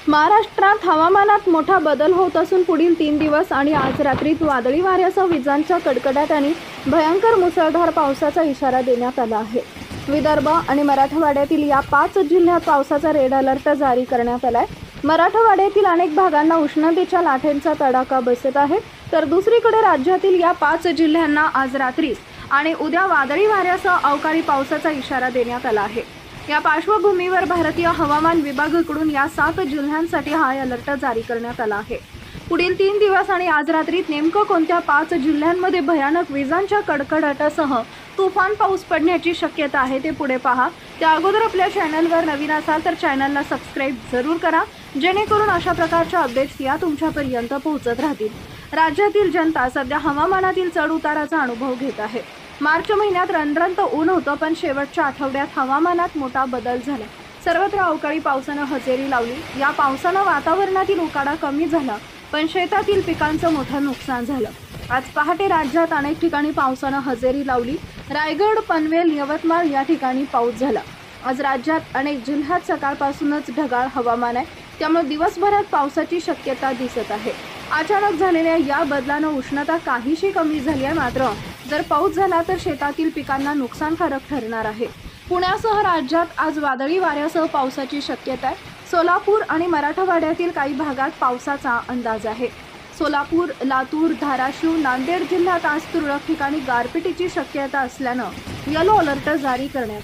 महाराष्ट्रात हवामानात मोठा बदल होत असून पुढील 3 दिवस आणि आज रात्रीत वादळी वाऱ्यासह विजांच्या कडकडाट आणि भयंकर मुसळधार पावसाचा इशारा देण्यात आला आहे। विदर्भ आणि मराठवाड्यातील या 5 जिल्ह्यात पावसाचा रेड अलर्ट जारी करण्यात आला आहे। मराठवाड्यातील अनेक भागांना उष्णतेच्या लाटेंचा तडाखा बसत आहे, तर दुसरीकडे राज्यातील या 5 जिल्ह्यांना आज रात्री आणि उद्या वादळी वाऱ्यासह अवकाळी पावसाचा इशारा देण्यात आला आहे। या पार्श्वभूमीवर भारतीय हवामान विभागाकडून या 7 जिल्ह्यांसाठी हाय अलर्ट जारी करण्यात आला आहे। पुढील 3 दिवस आणि आज रात्रीत नेमकं कोणत्या 5 जिल्ह्यांमध्ये भयानक विजांच्या कडकडाटासह तुफान पाऊस पडण्याची शक्यता आहे ते पुढे पहा। त्या अगोदर आपल्या चॅनलवर नवीन असाल तर चॅनलला सबस्क्राइब जरूर करा, जेणेकरून अशा प्रकारच्या अपडेट्स या तुमच्यापर्यंत पोहोचत राहतील। राज्यातील जनता सध्या हवामानातील चढ-उताराचा अनुभव घेत आहे। मार्च महिन्यात रणरणत ऊन होतं, पण शेवटच्या आठवड्यात हवामानात मोठा बदल झाला। सर्वत्र अवकाळी पावसानं हजेरी लावली। या पावसानं वातावरणातील उकाडा कमी झाला, पण शेतातील पिकांचं मोठं नुकसान झालं। आज पहाटे राज्यात अनेक ठिकाणी पावसानं हजेरी लावली। रायगड, पनवेल, यवतमाळ या ठिकाणी पाऊस झाला। आज राज्यात अनेक जिल्ह्यात सकाळपासूनच ढगाळ हवामान आहे, त्यामुळे दिवसभरात पावसाची शक्यता दिसत आहे। अचानक झालेल्या या बदलानं उष्णता काहीशी कमी झाली आहे, मात्र जर पाऊस झाला तर शेतातील पिकांना नुकसानकारक ठरणार आहे। पुण्यासह राज्यात आज वादळी वाऱ्यासह पावसाची शक्यता आहे। सोलापूर आणि मराठवाड्यातील काही भागात पावसाचा अंदाज आहे। सोलापूर, लातूर, धाराशिव, नांदेड जिल्ह्यात आज तुरळक ठिकाणी गारपिटीची शक्यता असल्यानं येलो अलर्ट जारी करण्यात